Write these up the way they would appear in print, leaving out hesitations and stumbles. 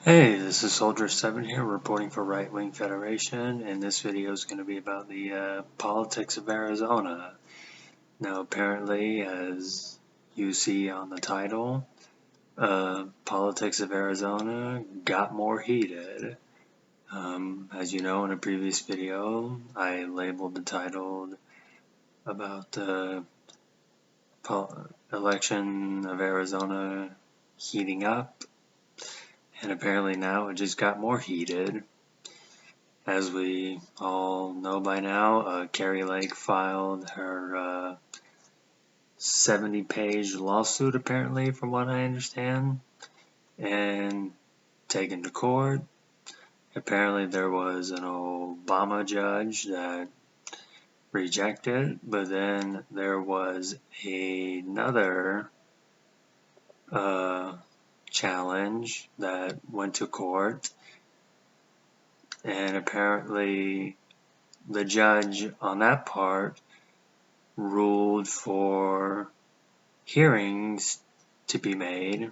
Hey, this is Soldier7 here reporting for Right Wing Federation, and this video is going to be about the politics of Arizona. Now, apparently, as you see on the title, politics of Arizona got more heated. As you know, in a previous video, I labeled the title about the election of Arizona heating up, and apparently now it just got more heated. As we all know by now, Kari Lake filed her 70-page lawsuit, apparently, from what I understand, and taken to court. Apparently, there was an Obama judge that rejected, but then there was another challenge that went to court, and apparently the judge on that part ruled for hearings to be made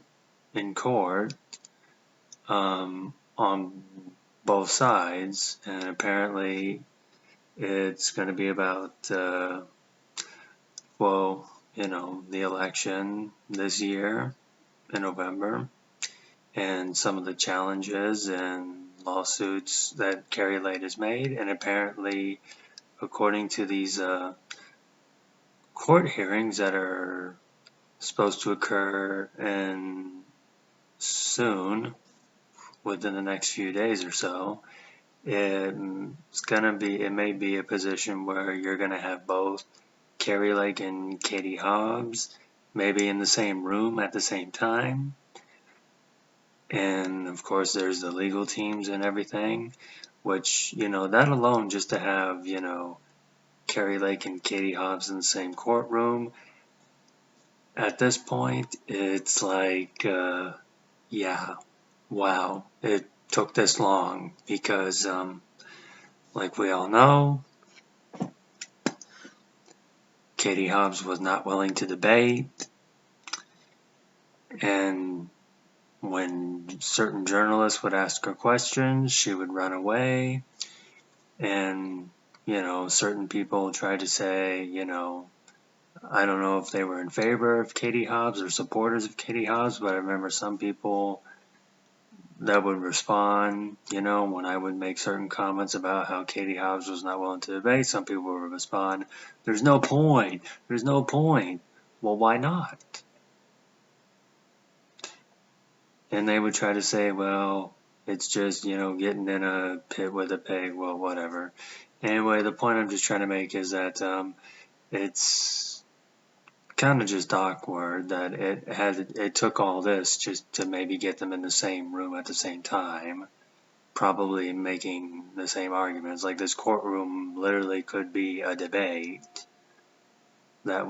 in court on both sides, and apparently it's going to be about the election this year in November, and some of the challenges and lawsuits that Kari Lake has made. And apparently, according to these court hearings that are supposed to occur soon, within the next few days or so, it may be a position where you're gonna have both Kari Lake and Katie Hobbs maybe in the same room at the same time. And of course there's the legal teams and everything, which, that alone, just to have, Kari Lake and Katie Hobbs in the same courtroom, at this point, it's like, yeah, wow, it took this long because, like we all know, Katie Hobbs was not willing to debate, and when certain journalists would ask her questions, she would run away, and, certain people tried to say, I don't know if they were in favor of Katie Hobbs or supporters of Katie Hobbs, but I remember some people that would respond, when I would make certain comments about how Katie Hobbs was not willing to debate. Some people would respond, there's no point. There's no point. Well, why not? And they would try to say, well, it's just, getting in a pit with a pig. Well, whatever. Anyway, the point I'm just trying to make is that it's kind of just awkward that it took all this just to maybe get them in the same room at the same time, probably making the same arguments. Like, this courtroom literally could be a debate that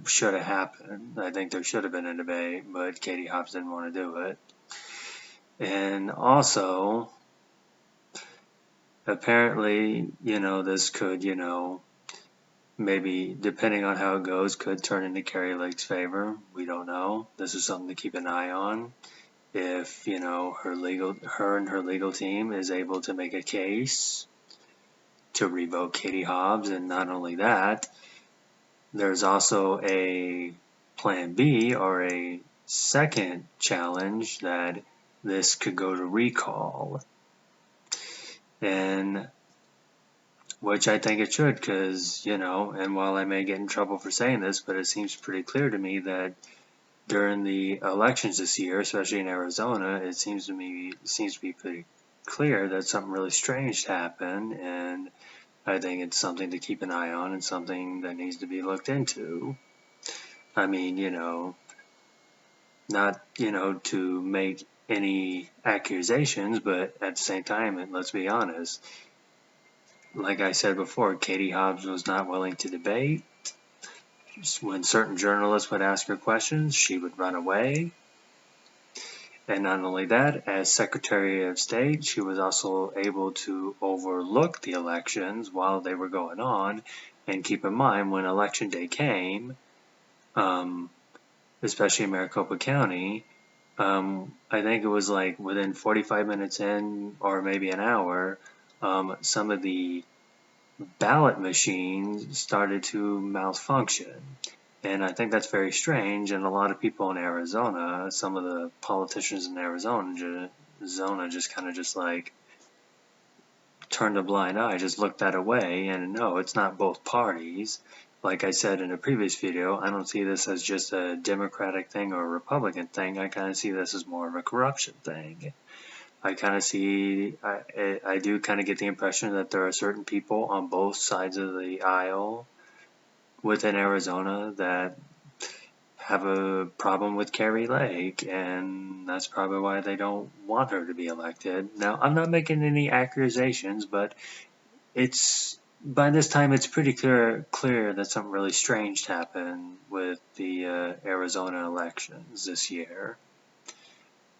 should have happened. I think there should have been a debate, but Katie Hobbs didn't want to do it. And also, apparently, this could, maybe, depending on how it goes, could turn into Kari Lake's favor. We don't know. This is something to keep an eye on. If, her and her legal team is able to make a case to revoke Katie Hobbs, and not only that, there's also a plan B, or a second challenge, that this could go to recall. And which I think it should, because, and while I may get in trouble for saying this, but it seems pretty clear to me that during the elections this year, especially in Arizona, it seems to be pretty clear that something really strange happened, and I think it's something to keep an eye on and something that needs to be looked into. I mean, not, to make any accusations, but at the same time, and let's be honest, like I said before, Katie Hobbs was not willing to debate. When certain journalists would ask her questions, she would run away. And not only that, as Secretary of State, she was also able to overlook the elections while they were going on. And keep in mind, when Election Day came, especially in Maricopa County, I think it was like within 45 minutes in, or maybe an hour, some of the ballot machines started to malfunction. And I think that's very strange. And a lot of people in Arizona, some of the politicians in Arizona just kind of just like turned a blind eye, just looked that away. And no, it's not both parties. Like I said in a previous video, I don't see this as just a Democratic thing or a Republican thing. I kind of see this as more of a corruption thing. I do kind of get the impression that there are certain people on both sides of the aisle within Arizona that have a problem with Kari Lake, and that's probably why they don't want her to be elected. Now, I'm not making any accusations, but by this time it's pretty clear that something really strange happened with the Arizona elections this year.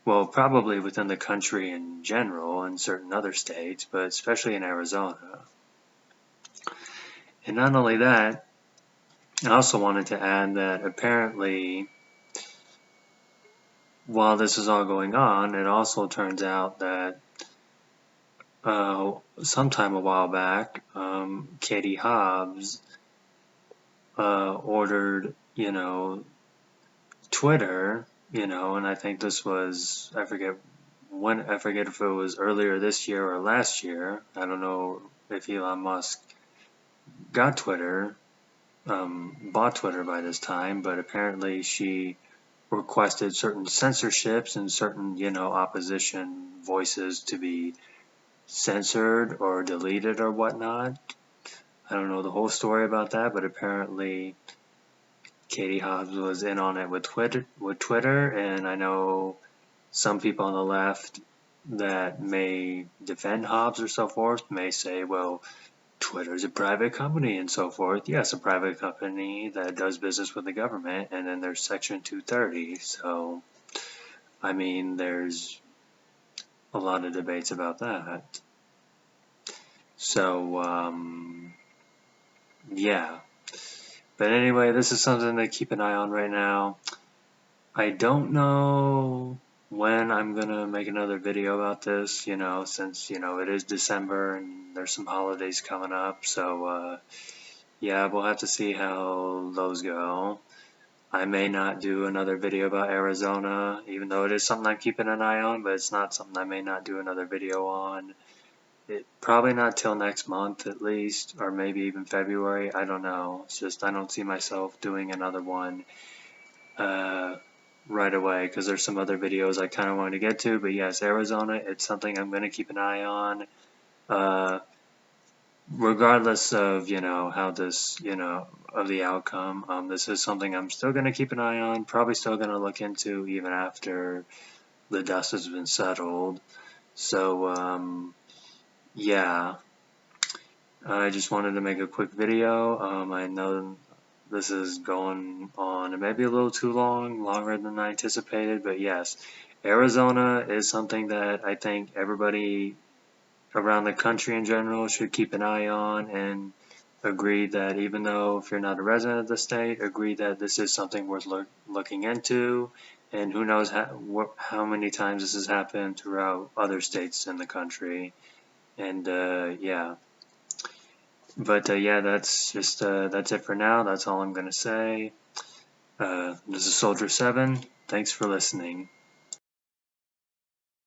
Well, probably within the country in general and certain other states, but especially in Arizona. And not only that, I also wanted to add that apparently, while this is all going on, it also turns out that sometime a while back, Katie Hobbs ordered, Twitter, and I think this was, I forget if it was earlier this year or last year. I don't know if Elon Musk got Twitter, bought Twitter by this time, but apparently she requested certain censorships and certain, opposition voices to be censored or deleted or whatnot. I don't know the whole story about that, but apparently Katie Hobbs was in on it with Twitter, and I know some people on the left that may defend Hobbs or so forth may say, well, Twitter's a private company and so forth. Yes, a private company that does business with the government, and then there's Section 230. So, I mean, there's a lot of debates about that. So, yeah. But anyway, this is something to keep an eye on right now. I don't know when I'm going to make another video about this, since, it is December and there's some holidays coming up. So, yeah, we'll have to see how those go. I may not do another video about Arizona, even though it is something I'm keeping an eye on, but it's not something I may not do another video on. Probably not till next month at least, or maybe even February. I don't know. It's just I don't see myself doing another one right away because there's some other videos I kind of wanted to get to. But yes, Arizona, it's something I'm going to keep an eye on. Regardless of, how this, of the outcome, this is something I'm still going to keep an eye on, probably still going to look into even after the dust has been settled. So, yeah, I just wanted to make a quick video. I know this is going on maybe a little too long, longer than I anticipated, but yes, Arizona is something that I think everybody around the country in general should keep an eye on and agree that even though if you're not a resident of the state, agree that this is something worth looking into, and who knows how many times this has happened throughout other states in the country. And yeah, but yeah, that's it for now. That's all I'm gonna say. This is Soldier 7. Thanks for listening.